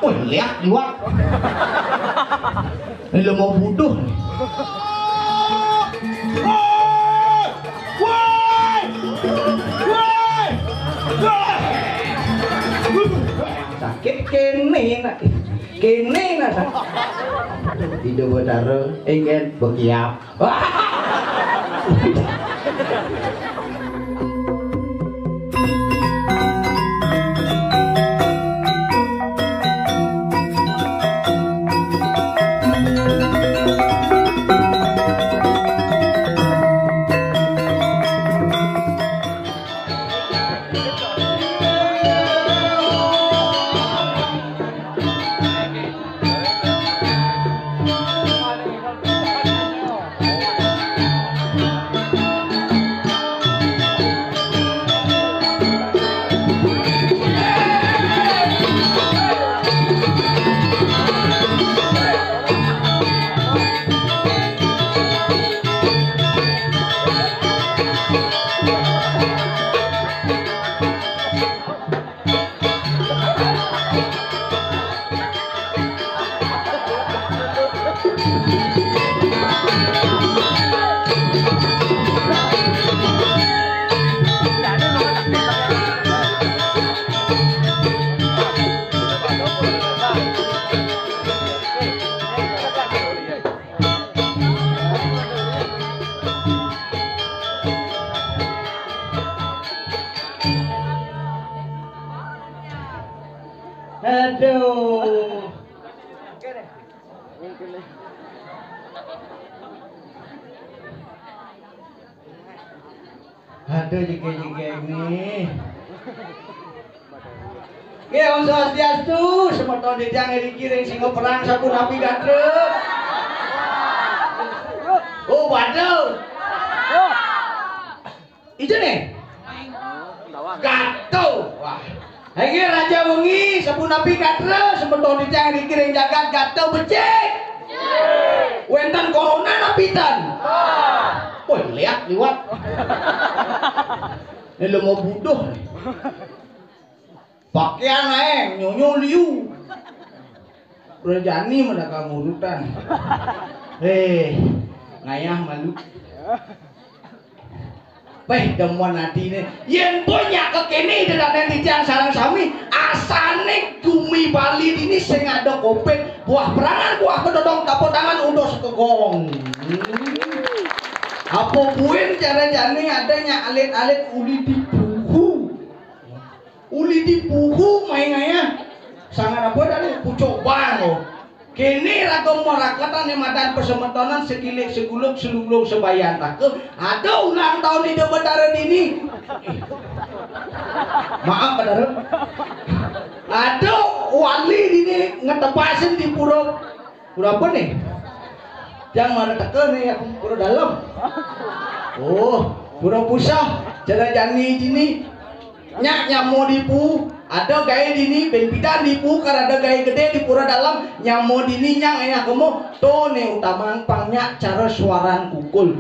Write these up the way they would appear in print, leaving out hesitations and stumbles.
Wih, lihat liwat. Ini lo mau butuh. Sakit kene nak tidak berdarah ingin berkiap. Aduh. Aduh jike-jike ini. Oke, Om Swastiastu, semeton dijang dikiring singo perang sabun api gandruk. Oh, waduh. Itu nih. Gato. Wah. Iki Raja Wengi sabun api gandruk semeton dijang dikiring jagat gato becik. Wenten corona napitan. Woi, lihat liwat. Ini lo mau butuh. Pakaian aeng nyonyo liu. Rejani mana kamu urutan. Ngayah malu. Baik demuan hati ini. Yen punya kekini tidak nanti jangan sarang sami. Asane Gumi Bali ini sing ada kopet buah perangan buah kedodong kapot tangan udah sekegong. Apa buin cara jani adanya alit-alit uli di buhu main ngaya sangat apa dari pucuk bango kini ragam merakatan yang madan persemetonan sekilik segulung selulung sebayan takut ada ulang tahun hidup betaran ini maaf betaran ada wali ini ngetepasin di pura apa nih yang mana tekan nih pura dalam oh pura pusah cara jani ini nyak nyamo dipu ada gaya dini benpidan dipu karena ada gaya gede di pura dalam nyamo dini nyang ayah kamu to ne utama pangnya cara suaran kukul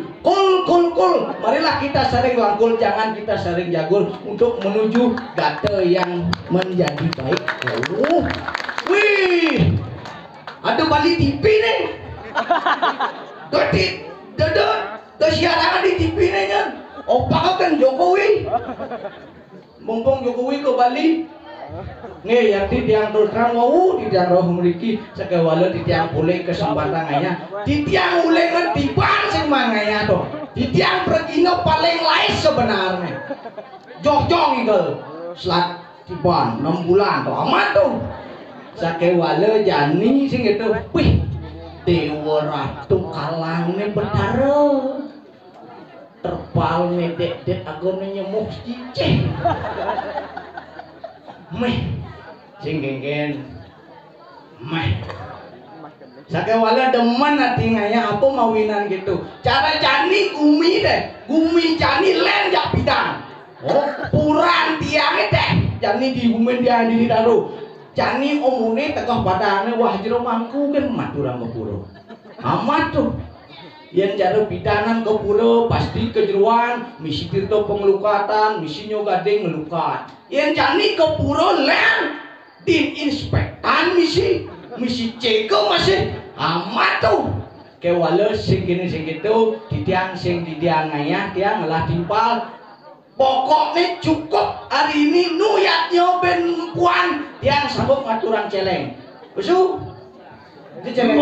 kul marilah kita sering langkul jangan kita sering jagur untuk menuju gate yang menjadi baik. Wih ada Bali TV nih tuh siaran di TV nih kan opa kan Jokowi mumpung Jokowi ke Bali nih yang di tiang terang mau di tiang roh memiliki segala di tiang boleh kesempatannya di tiang mulai ngetipan sing manganya tuh di tiang pergino paling lain sebenarnya jong itu selat tiban 6 bulan tuh amat tuh sakewala jani sing itu wih Dewa Ratu kalangnya betara terpal medek agonnya nyemuk cicing meh sing genggen meh sakewala demen atinganya apa mawinan gitu cara jani gumi deh gumi jani len jak bidang oh puran tiangnya deh jani di gumi dia di taruh jani omune tekoh padane wah jero mangku kan madura ngepuro amat tuh Yen jare pidanan ke pura pasti kejeruan misi tirto pengelukatan misi nyogadeng ngelukat yen jani ke pura len din inspektan misi ceko masih amat tuh kewala sing gini sing gitu ditiang sing ditiang ngayah tiang ngelah timpal pokoknya cukup hari ini nuyat nyoben puan tiang sambung ngaturan celeng besu di celeng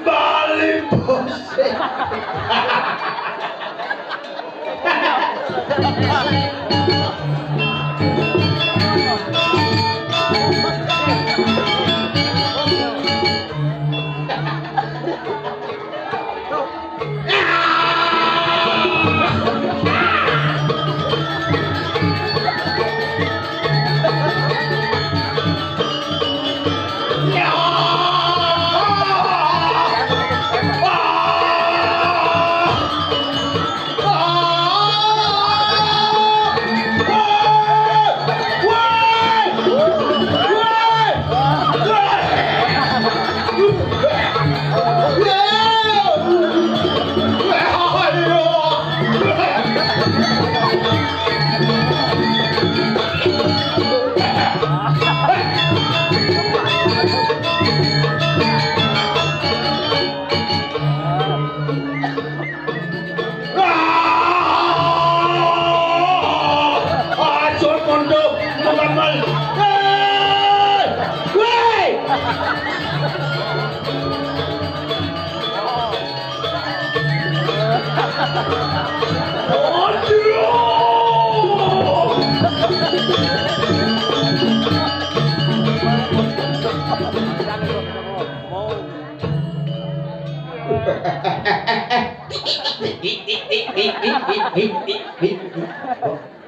Bali bose.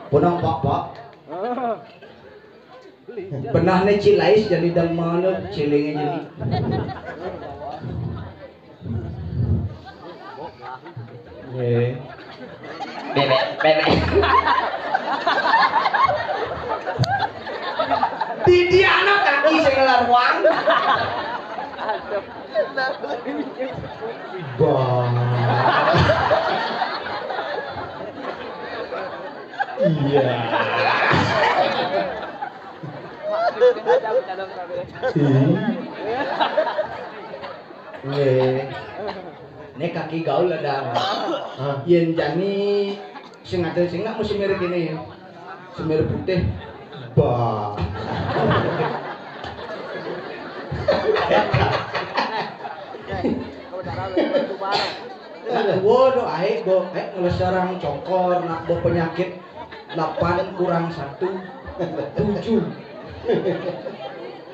Punang pak benahnya cilais jadi dan mana cilingnya jadi bebek di anak kaki saya ngelar uang iya ini kaki gaul ada yen jani sing ada sing nggak mesti mirip ini semir putih bah waduh aik bo ngelesarang cokor nak bo penyakit 8 kurang 1 7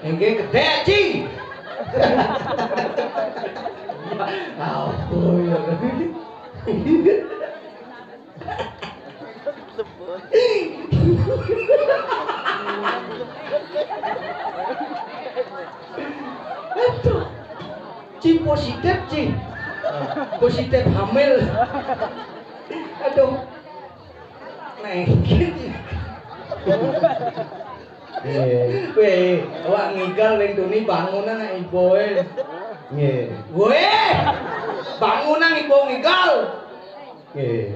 engke gede cing aduh cing positif cing positif hamil aduh nengkit weh awak ngigal ning duni bangunan nek iboe nggih weh bangunan ibo ngigal nggih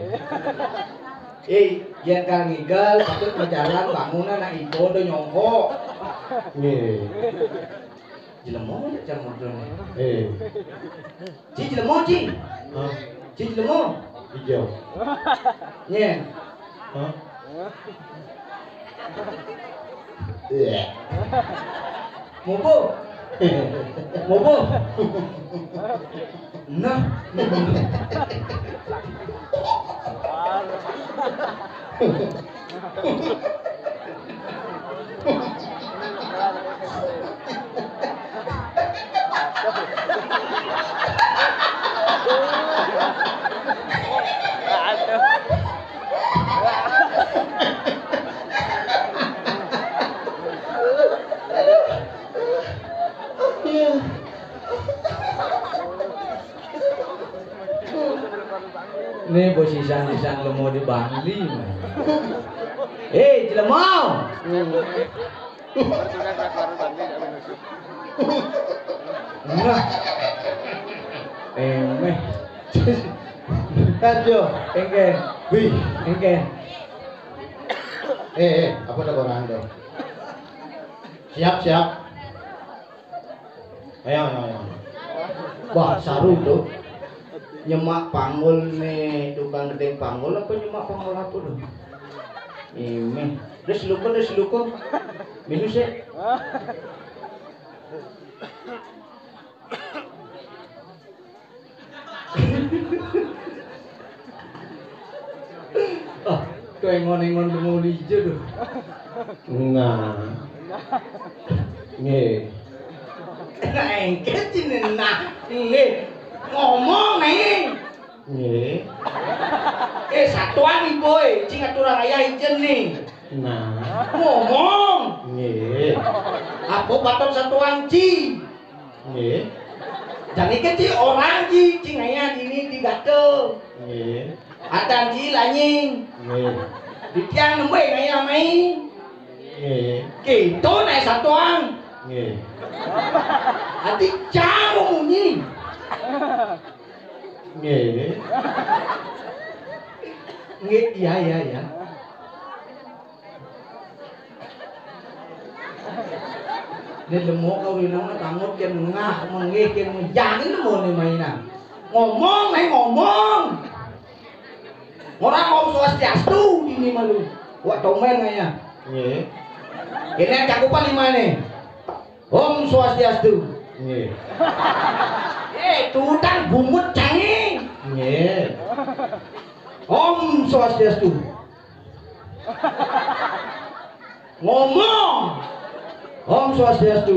yen kan ngigal patut berjalan bangunan nek ibo do nyongko nggih jelemo nek jam modern ci jelemo ci ci jelemo ijo nyen Mopo. Mopo. Nah. Nih posisi-sisan lo mau di Bali. Jelemau. Enggak. Meh. Kajo, Engken. wih, Engken. apa ada orang dong? Siap. Ayo. Wah, saru tuh. Nyemak panggul nih, tukang gedeng panggul apa nyemak panggul apa tuh? Meh. Des luko. Minus ya. Tuh engon mau lijo tuh. Nah, nih, Engken cina nah, ngomong nih. nih, Satuan nih boy, cing aturang ayah ijen nih. nah, Ngomong. nih, Apa baton satuan ci? nih, Jangan kecil orang ci, cing ayah ini digatel. nih, Atan ci lanying. nih, Di tiang nembe ayah main. nih, Gitu naik satuan. nih, Hati camu munyi. nih, Nggih, iya. Nên lemo kau ini nama tangut yang ngah mengikin menjani lemo ni mainan. Ngomong. Orang Om Swastiastu ini malu. Buat domen kayaknya. nih, Ini yang cakupan 5 nih. Om Swastiastu. nih, Tutang bumut canggih. nih, Om Swastiastu. Ngomong. Om Swastiastu.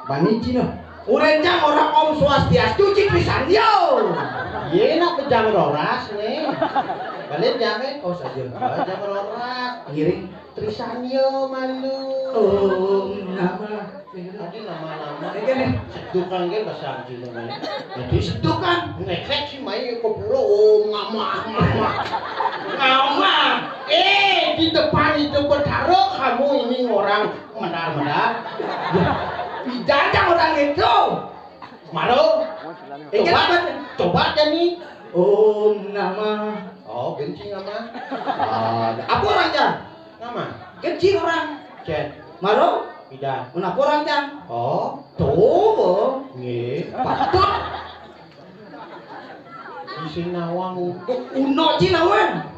Bani Cina. Urencang orang Om Swastiastu cik pisan yo. Iya nak pejam roras nih. Balik jamin. Oh saja. Pejam roras. Ngiring. Trisanyo malu. Nama. Tadi nama-nama. Ini kan nih. Sedukan kan bahasa Arjun namanya. Jadi itu kan. Nekrek sih main kok pula ngama. Di depan itu bertaruh kamu ini orang medar-medar. Dijajang orang itu. Maru. Coba aja nih. Nama. Oh, benci nama. Apa orangnya? Nama. Kecil orang. Chat. Maro. Tidak. Kenapa orangnya? Oh, Tuh. nggih. Patut. Isi nawang Uno cinawan.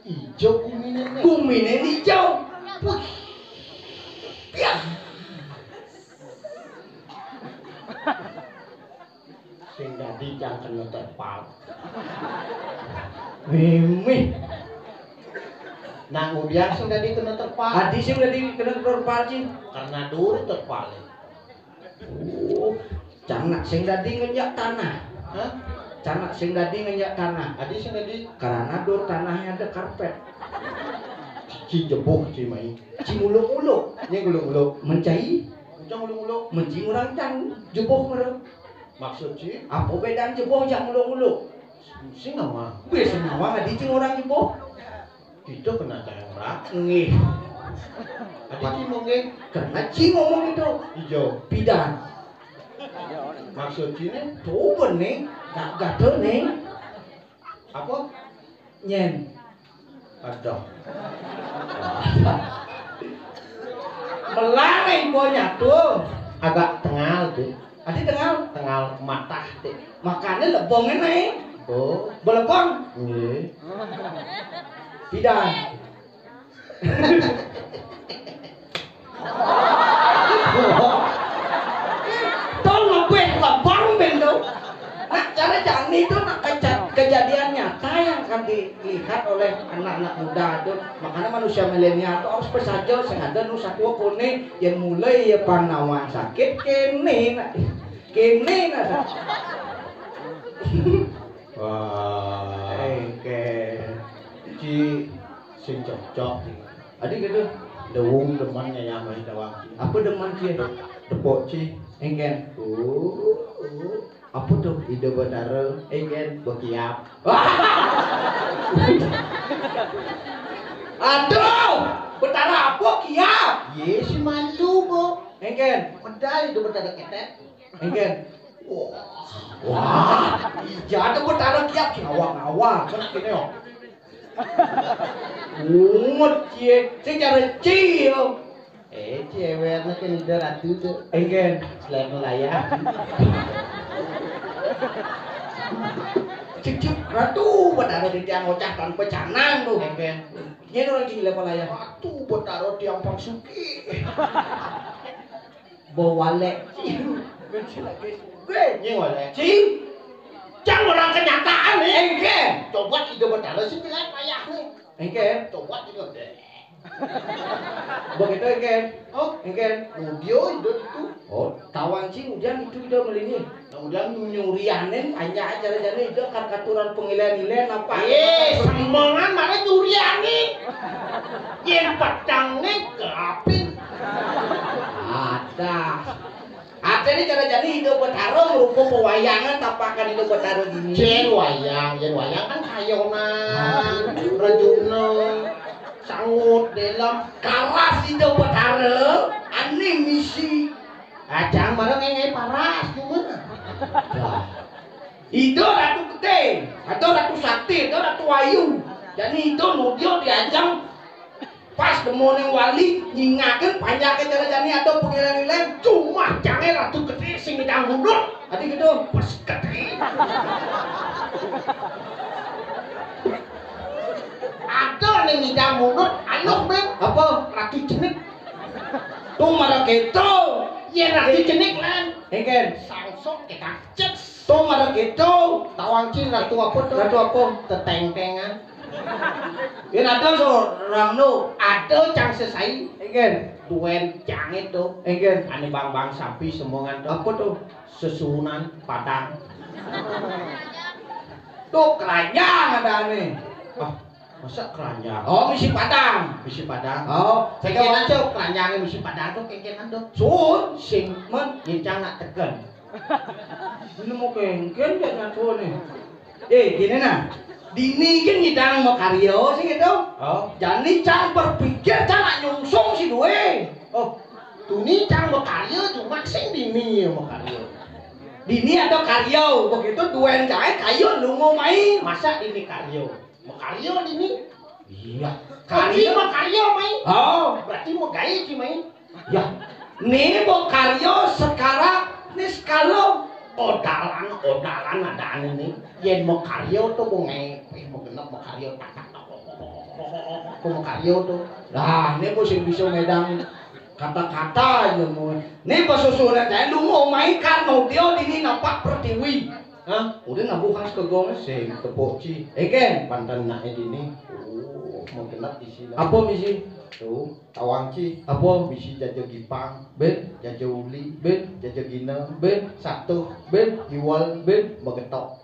ijo kumine. Kumine hijau. Wih. Piah. Sing dadi jang kena terpal. Mimi. Nang udian sing dadi kena terpal. Adi sih udah kena terpal sih. Karena dur terpal. Canak sing dadi ngenjak tanah. Hah? Canak sing dadi ngenjak tanah. Adi sing dadi Karena dur tanahnya ada karpet. ci jebuk ci mai. Cimuluk-muluk. Nya gulung-gulung. Mencai. Ucang gulung-gulung. Menci orang can. Jeboh merem. Maksud ci Apa bedaan jeboh jak muluk-muluk? sing nama. Biasa nama ngadi cing orang jeboh. Itu kena cayang rak. Ngih. Adi ci mongge Karena cing ngomong itu. ijo. Bidan. Maksud ci ne Tuh bening. Gak gatel neng. apa? Nyen. Aduh. Melarang ibunya tuh. Agak tengal tuh. Adi dengar. Tengal matah teh. Makannya lebongnya neng. Oh, Belebong. nggih. Bidan. Tolong gue lebong bendo. Nah, cara jangan itu nak kejadian nyata yang akan dilihat oleh anak-anak muda itu. Makanya manusia milenial itu harus pesajo sing ada nu satwa kone yang mulai ya panawan sakit kene. kene nah. Wah, Engken. Ci sing cocok. Adik gitu. Dewung demen nyamai Tawang Ci. Apa demen Ci? Tepok Ci. Engken. Apa tuh ide Betara? Engken. Bekiap. Aduh, Betara apa kiap? Ye si mantu bo. Engken. Medal ide Betara ketek. Engken. Wah, Iya ada Betara kiap ngawang-ngawang. Kan kene yo. Cie, sing cara ci yo. Ceweknya kan ide ratu tuh. Engken. Selain layak. Cik ratu Betara di tiang ocah tanpa canang tuh. Engken. Nyen orang ci level layar. Ratu Betara tiang pangsuki. Bawale. Gue nyewale. Ci, Jangan orang kenyataan nih. engken. Coba ide Betara sih bilang layak nih. Engken. Coba juga deh. Begitu engken. Oh, Engken. Nudio itu itu. Oh, tawang ci hujan itu udah melini. Kemudian Nyurianen banyak acara-acara itu kan katuran pengilen-ilen apa. semangan mana nyuriani. Yang petangnya kerapin. Ada. Ada nih cara-cara hidup Betara merupa pewayangan tapakan hidup Betara gini. Jen wayang kan kayonan, rejuna, sangut dalam Karas hidup Betara, aneh misi. ajang bareng ngengai paras gimana? Nah, itu ratu gede, atau ratu sakti, atau ratu ayu. Jadi itu nudio diajang pas demoning wali nyingakeun panjake cara-jani atau pengilen-ilen Cuma jangan ratu gede sing ngidang mundur, ati gitu. pas gede. Ada ning ngidang mundur, anu men Apa? ratu jenik. Tuh marah keto. Yen ratu jenik lan Engken. sangsok kekak ces. Tuh marah keto. Tawang cin ratu apa tuh? Ratu apa? Teteng-tengan. Yen ada seorang nu. Ada cang sesai Engken. duen cang itu. Engken. Ane bang sapi semongan tuh. Apa tuh? Susunan Padang. Tuh keranjang ada aneh. Ah, masa keranjang? Oh, misi Padang. Misi Padang. Oh, Kengkenan tuh keranjangnya misi Padang tuh kengkenan tuh. sun. Sing Men, yincang nak tekan. ini mau kengken kan nyatu nih. Gini nah. Dini kan ngidang mau karyo sih gitu. Oh, Jadi cang berpikir cang nak nyungsung si duwe. oh, tuni cang mau karya cuma sing dini mau karya. Dini ada karyo, begitu duen cang kayu lungo mai. Masa ini karya? Mau karya dini? Iya. Karya mau karya mai? Oh, Berarti mau gaya sih mai? ya. Nih mau karyo sekarang nih sekalo. Odalan ada nih. Yen mau karya tuh mau mau genep mau karya tak mau karya tuh. Nah, ini musim bisa medang kata-kata aja mau. Nih pas susunan saya lungo mai kan mau dia dini nampak pertiwi. Hah? Udah nabuh khas ke gong. Sing tepuk ci. Eken. Pantan nak dini. Oh, mau genep di sini. Apa misi? Tuh, tawang ci. Apa? Misi jajo gipang, Ben, jajo uli, ben, jajo gina, ben, satu, ben, hiwal, ben. begetok.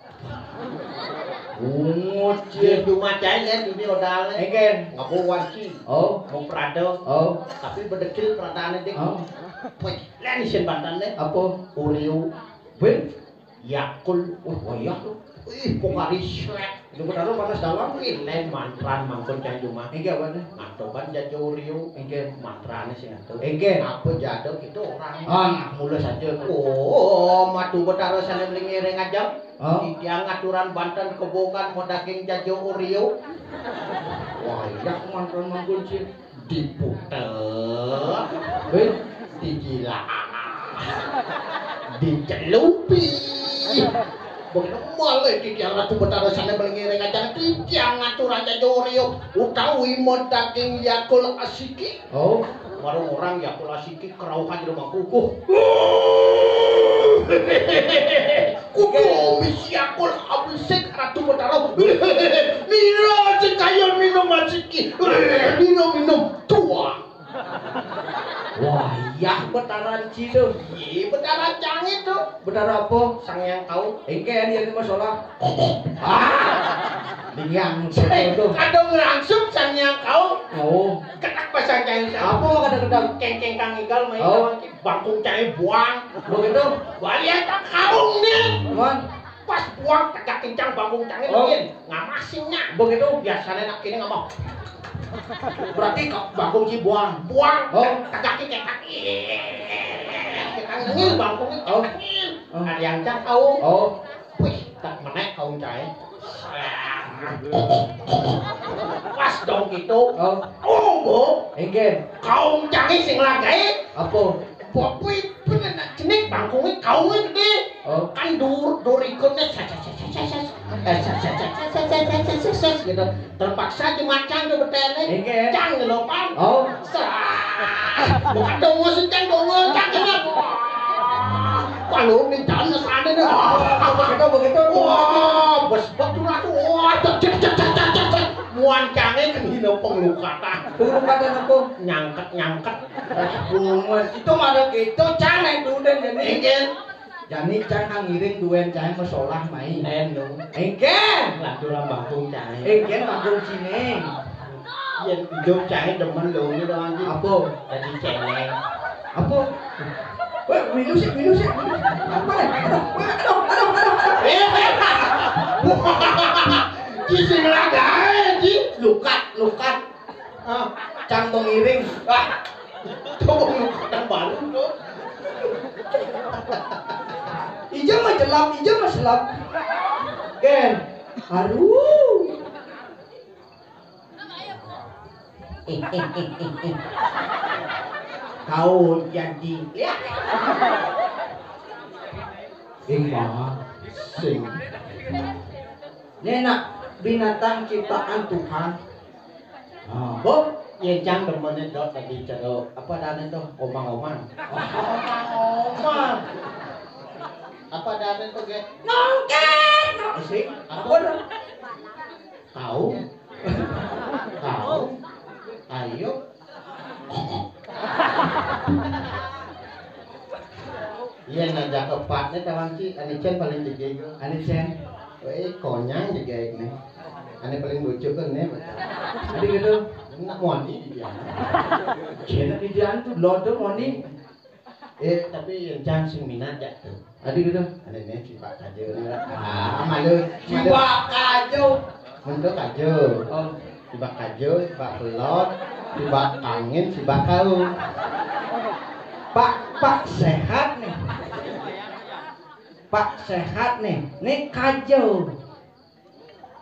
Ungut Cie cie. cuma cair dunia odalnya. Eken. Ngaku wanci, Oh, mau prado, oh, tapi berdekil peradaannya deh. oh. Wih, lain isin bantannya. Apa? Oreo, Ben. Yakul, Wah, wayah tuh. wih, Pokari Shrek. Itu benar panas dalam. Wih, lain mantran mangkon cah cuma. Eken apa nih? Mantoban jajo Oreo, Eken. mantranya sih ngatur. Eken. Apa jadok itu orang. Ah. Mula saja. Oh, matu betara sana beli ngiring aja. Oh. Yang aturan Banten kebokan mau daging jajo Oreo. Wah, ya mantan mangkul cie. Diputer, Ben. digila, dicelupi. Begitu malah di tiang ratu betara sana beli ngiring aja. Di tiang aturan jajo Oreo. Utawi mau daging Yakul Asiki. Oh. Warung orang Yakul Asiki kerauhan di rumah kukuh. Kudu misi Yakul abisik ratu betara. Mino sing kaya minum Asiki. Minum tua. Wah, Ya betaran cido. Iya, betaran cangit tuh. Betara apa? Sang yang kau. Engken ya masalah. Diyang itu. Kadang langsung sang yang kau. Oh. Ketak pasang cangit. Apa mau kadang-kadang Kengkeng kang igal main Oh. bangkung cangit buang. begitu? Walian tak karung nih. Aman. Pas buang tegak kencang bangkung cangit Oh. mungkin ngamasinnya. Begitu. Biasanya nak kini ngomong. Berarti kok Bangkung ci buang. Buang. Oh. Tegak kencang. Kita ngengil bangkung itu. Oh. Oh. Ada yang cang kau. Oh. Wih, tak menek kau cai. Pas dong gitu. Oh. Oh, Bu. Engken. Kau canggih sing lagai. Apa? Bopui bener nak jenik bangkungnya kau gede. Oh. Kan dur ikutnya gitu. Terpaksa jemacang ke betene. Engken. Cang ngelopan. Oh. Bukan dong cang dong cang kena. Kalau ning jalan sana nih. Begitu. Wah, bos betul tuh. Wah, cek. Muan cange kan hino penglukatan. Penglukatan apa? Nyangket. Bungus itu malah gitu canai duden jadi. Engken. Jani cang ngiring duen cang masalah main. Eno. Engken. Lah tulang bangkung cange. Engken bagong sini. Yen hidup cange demen lho ini doang iki. Apa? Jadi celeng. Apa? Wah, minum sih. Apa nih? Aduh. Ki sing lagae ki Lukat. ah Cang mengiring. coba lukatan baru tuh. Ijo mah selap. Ken. Aduh. Kau jadi ya. Sing Nenak binatang ciptaan Tuhan. Bob, yen jang demen dot tadi cero apa dane tuh omang-omang. Omang. Apa dane tuh ge? Nongken. Asik. Apa dong? Tahu? Ayo. Iya ngajak kepatnya tawang ci, ane cen paling jege. Ane Sen. Weh konyang jege ini. Ane paling lucu kan nih. Ade gitu. Nak mandi dia. Cina di jalan tuh lodo moni. Tapi yang jang sing minat ya tuh. Ade gitu. Ane nih cipak aja malu. Ciba kajo. Untuk aja. Oh, Cipak aja, cipak pelot, cipak angin, cipak kau. Pak sehat nih. Pak sehat nih. Nih kajo.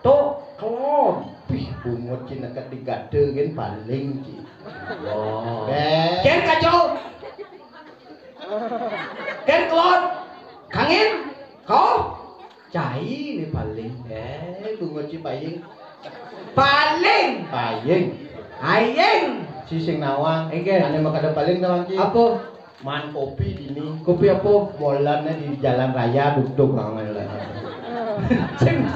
Tuh kelon. Wih, bungut cina ketiga dengan paling ci. Wow. Ken kacau. Ken kelon. Kangin. Kau. Cai nih paling. Bungut ci paying. Paling. Paying. Ayeng. Si sing nawang. Engke. Ane makada paling nawang ci. Apa? Man kopi dini. Kopi apa? Molannya di jalan raya duduk kangen lah. Sing.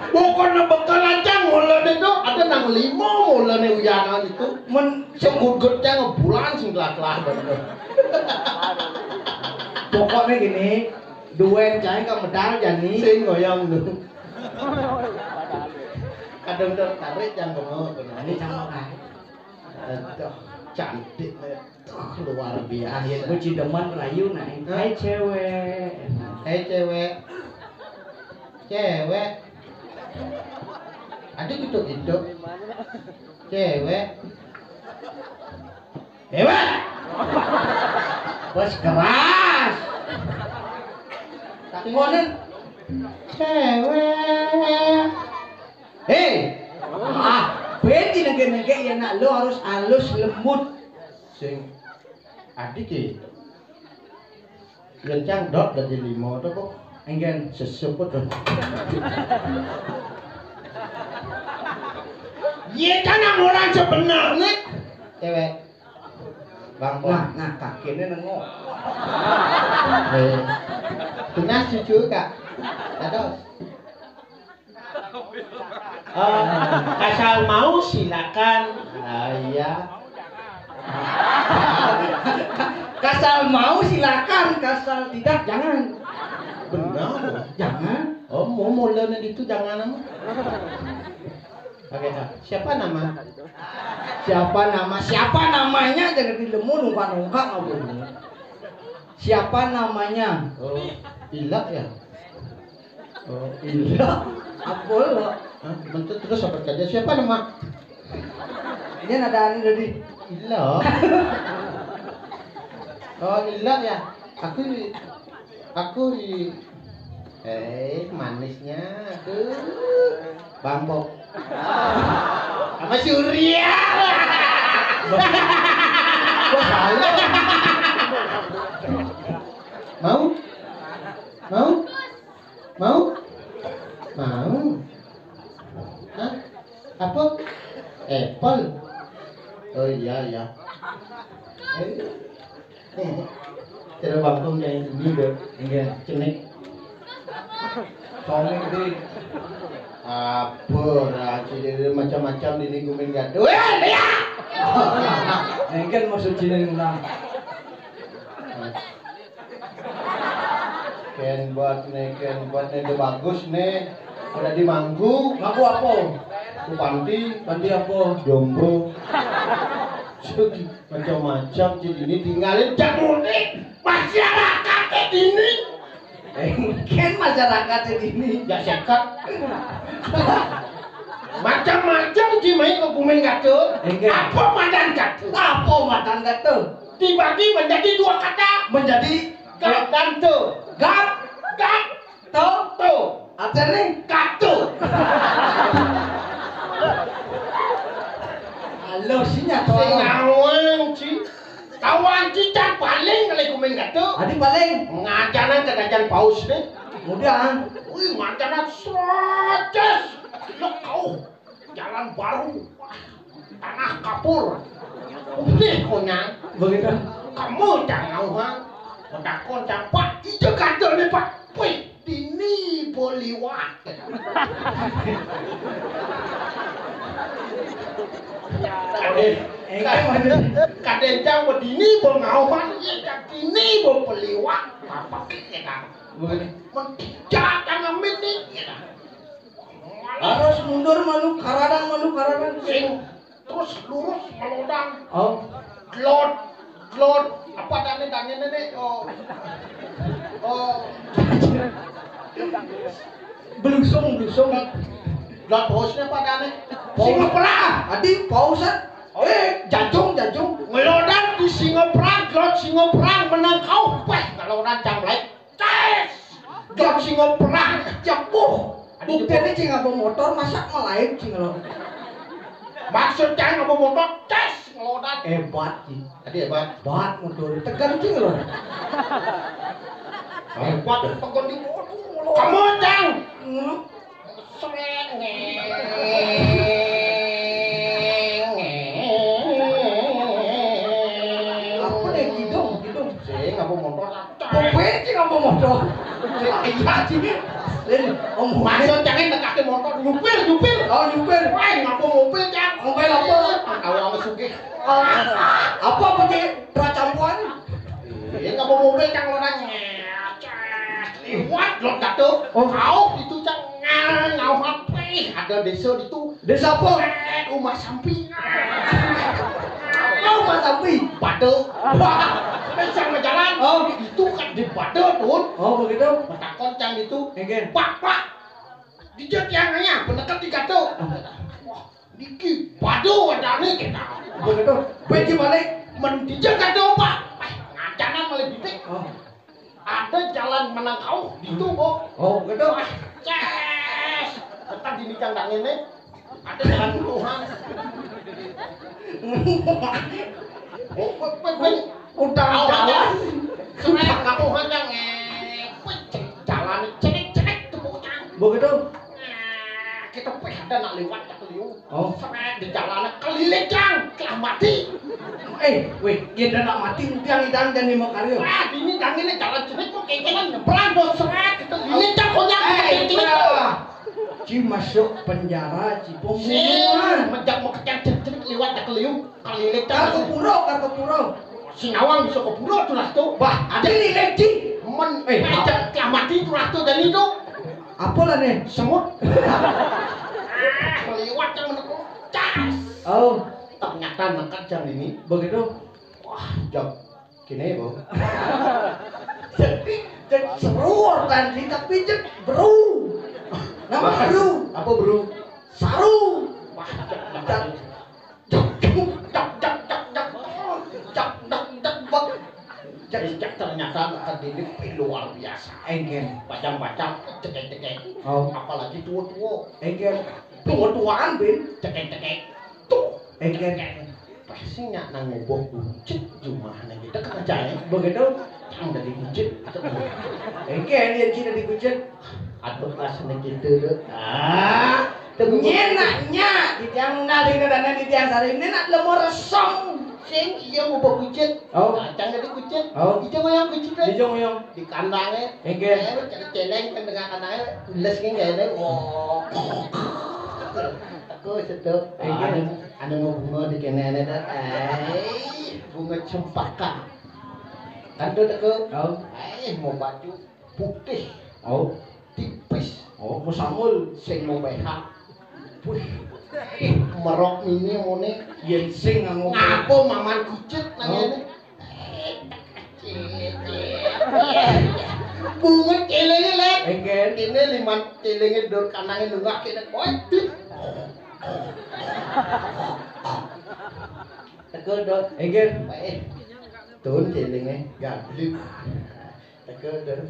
Bukan bekal aja molan itu ada nang 5 molan uyangan itu. Men Semugutnya ngebulan sing kelah-kelah bener. pokoknya gini, duen cai ka medal jani. Sing ngoyong lu. Kadang tertarik yang bengok. Ini sama kan. Aduh, cantik luar biasa. Gue cideman rayu naik. Hai cewek. Cewek. Ada gitu. Cewek. Bos keras. Tak ngonen. Cewek. Hei. Beti nege ya nak lo harus halus lembut. Sing adik ki. Rencang dot dari 5 tuh kok. Enggen Seseput tuh. Iya kan orang sebenarnya. Cewek. Bang nah kakinya nengok. Tunas cucu kak. Aduh. Asal mau silakan. Iya. Kasal mau silakan, kasal tidak jangan. Benar. Jangan. Oh, mau mulai itu jangan nama. Oke, siapa nama? Siapa namanya jangan dilemu nungka nggak boleh. Siapa namanya? Oh, Ilak ya. Oh, iya. Apa lo? Hah? Bentuk terus apa kerja? Siapa nama? Ini ada ini tadi. Ilak. Oh, Ilak ya. Aku manisnya aku Bambok. Sama Surya. Gua salah. Mau? Hah? Apa? Apple. Oh iya. Cara bangkong yang ini deh. Enggak. Cenik. Soalnya gede. Apa? Jadi macam-macam ini gumin gaduh. Ya! Enggak maksud cina ulang. Ken buat nih itu bagus nih. Udah di Manggu. Ngaku apa? Panti apa? Jomblo. Jadi macam-macam jadi ini tinggalin jamurni masyarakat ini. Kan masyarakat ini Ya sekat. Macam-macam cimai kebumen gaduh. Apa madan gaduh? Dibagi menjadi dua kata. Menjadi Gat dan tu. gat Tu. artinya Gaduh. halo sinya Kawan cicak paling kali kumen gaduh. adik paling Ngajaran kedajan paus nih. mudah Wih, ngajaran seratus. Lo kau jalan baru. Tanah kapur. Udah konyang. begitu Kamu jangan uang. Pendakon campak. Itu gaduh nih Pak. Wih, ini boliwat. Kadang jang bedini bol ngauman, ya kini bol peliwat, apa kita? Menjat jangan mini, harus mundur malu karadang sing terus lurus melodang, oh glot, apa tanya nenek, belusung glot bosnya apa tanya? Singapura adik pausan jajung Ngelodang di Singapura, glot Singapura menang kau, kalau rancang lain, glot Singapura, jatuh buktinya cing apa motor masak melain cing lo maksudnya apa motor, ngelodang. hebat cing Tadi hebat. hebat motor tegar cing lo Hebat pegon di kamu cang. apa nih hidung Sing apa motor? Pokoknya cing apa motor iya cing Maksud jangan tekake motor nyupir. oh nyupir Wah, ngapa mobil cang? mobil apa Awang sugih. apa cing teracampuan Ngapa mobil cang lorang liwat lo gaduh. Kau itu cang ngau HP. Ada desa itu. desa apa Rumah samping. rumah sapi Bado. Sang jalan. Oh, itu kan di Bado tuh. oh begitu Metakon cang itu. Enggen. Pak. Dijat tiangnya benekat di gaduh. Wah, niki Bado wadane kita. begitu peci balik Mendijat gaduh Pak. Ngacanan malah bitik. oh Ada jalan menangkau di tubuh. oh begitu Ces. Tetap di nikang dak ngene. Ada jalan Tuhan. utang jalan Sudah kamu hanya ngepet jalan cenek tubuhnya. begitu Kita ada nak lewat tak liu. Oh. Sampai di jalan keliling jang, kelah mati. weh, dia dah nak mati tiang idang dan lima kali. Wah, ini jang ini jalan cenek kok kayak nyebrang dos seret. Ini jang konyak. Ci masuk penjara, ci Sing pembunuhan. menjak mau kecek-cek liwat dak liu kali Kar kepuro. Singawang bisa kepuro tulah tuh. Bah, ada lilek ci. Men ngajak kiamati tulah tuh dan itu. Apa lah nih? Semut. Keliwat yang menekuk. Cas. Oh, Ternyata nekat jam ini. begitu. Wah, jam gini bu. Cek seru tadi tapi cek bro. Nama bro. Apa bro? Saru. Wah, cek ternyata nekat ini luar biasa. Engken. Bacang-bacang, cekek-cekek. Oh, Apalagi tua-tua. engken. Tua-tuaan bin. Cekek-cekek. Tuh. Engken. Pasti nyak nang ngoboh bucit jumahnya kita kan aja ya. Begitu. Yang dari bucit. Engken dia cina dikucet. Aduh rasanya gitu deh. Nyenaknya di tiang nali dan di tiang sari ini nak lemur resong. Sing iya ngoboh bucit. Oh. Kacang dari bucit. Oh. Ijo ngoyong bucit deh. Dijong yang Di kandangnya. engken. Cari celeng kan dengan kandangnya. Les kan gak ada. Wah. Aku sedap. Ada bunga di kene ada. Bunga cempaka. Kan tuh aku. Oh. Mau baju putih. Oh. Tipis. Oh, musangul. Sing mau behak. Wih. Merok mini mone. Yen sing nganggo. Ngapo maman kucet nangene. Bunga celenge lek. Engken. Ini 5 celenge dur kanange lunggak kene koe. Tegel dot. Engken. Baik. Tun celenge gablip. Tegel dot.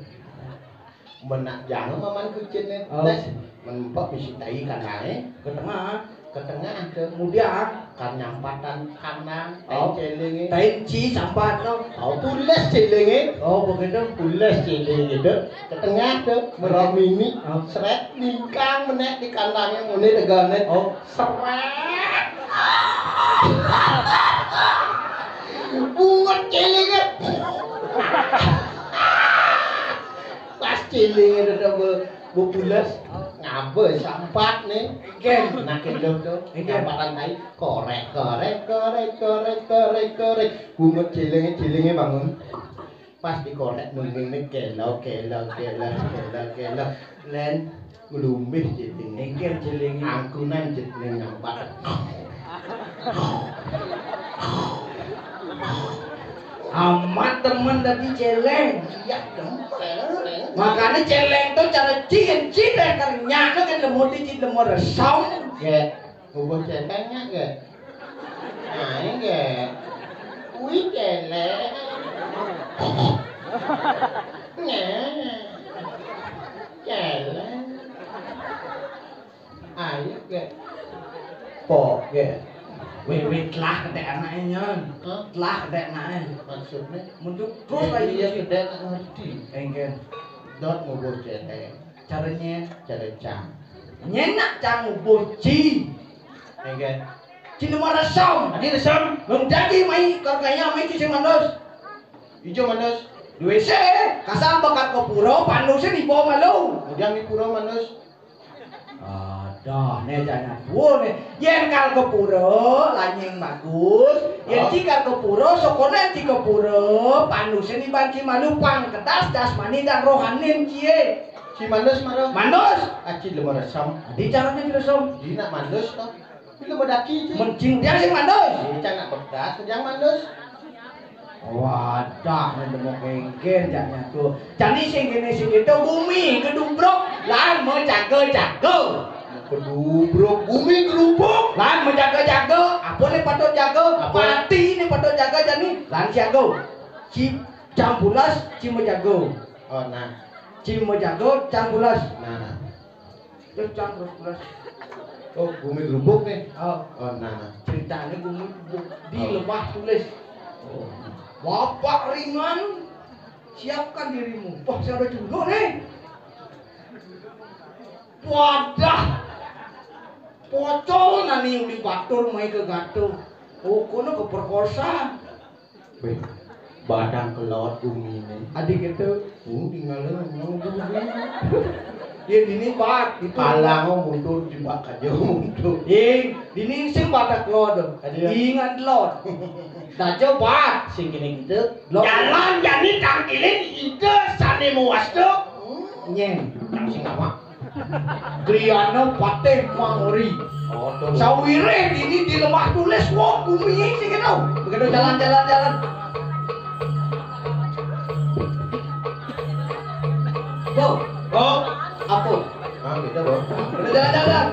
Menak jangan maman kucetnya. Tes. Menempok misi tai kanange Ke tengah. ke tengah ke Kemudian kan nyampatan kanan Oh. celenge. tainci sampat no. Oh, tulis celenge. Oh, begitu. Tulis celenge dek. Ke tengah dek. Meramini. Oh. Seret lingkang menek di kandangnya muni tegane. Oh. Seret. Bungut celenge. Pas celenge dek bubulas ngabe sampat nih. Engken. Nak kendok tuh, Engken. nyampatan tai, korek. Bungut cilenge bangun. Pas dikorek nungging kelau. Len nglumbih cilinge. Engken jeling. Angkunan ciling nyampat. Amat temen tadi celeng. Iya dempel. Makanya celeng tuh cara cin ternyata kan lemur di lemur resong. Ge, ngubah celengnya ge. Nah, ge. Kuwi celeng. Celeng. Ayo ge. Pok ge. Wewet lah kedek anaknya. Hah? Lah kedek anaknya. Maksudnya Mundur terus lagi dia dia. sudah ngerti. Engken. Dot ngubur celeng. Caranya Cara cang. nyenak cang boci. Enggak. Ci lemur resong. Adi resam. Menjadi mai karkanya mai ci mandos. Ijo manus. Di WC kasar bakat ke puro panusnya di bawah malu. Kemudian di pura manus. Dah, nih jangan buah nih. Yen kal ke puro, lanyeng bagus. Yen cikal ke puro, sokonen ci ke puro. Panusnya di banci malu pang kedas jasmani dan rohani cie. Si manus marah. Manus, Aci lemah resam. di caranya tidak som. Di nak manus toh. Bila medaki je. Mencing dia sih manus. Di cang nak bekas kejang manus. Wadah, nih demo kengken jangan tuh. Jadi sing gini itu bumi gedumbrok, lan mau jago. Kedubruk bumi gerubuk. Lan menjaga-jaga, apa nih patut jaga? Apa? Mati nih patut jaga jadi. Lan siaga. Ci cambulas, ci menjaga. Oh nah. Ci menjaga, cambulas. Nah. Terus cambulas bulas. Oh bumi gerubuk nih. Oh, Oh nah. ceritanya gue di lembah tulis. Bapak ringan, siapkan dirimu. Wah, saya udah dulu nih. Wadah, pocol nani uli batur mai ke gatung. Oh, kono keperkosa. Weh. Badang ke laut bumi ini. Adik itu, Tinggal nyong bumi. Dia dini bat itu. Kalang mundur di bak aja mundur. Dini sing batak lod. Ingat lod. Dajo bat sing kene gitu. Jalan jadi tangkilin ide sane muas tuh. Nyeng. Yang sing apa? Griana pateh mangori. Oh, tuh. Sawire dini di lemah tulis wong bumi sing kene. Begitu jalan. Go. Oh, Apa? ah gitu loh. Udah jalan.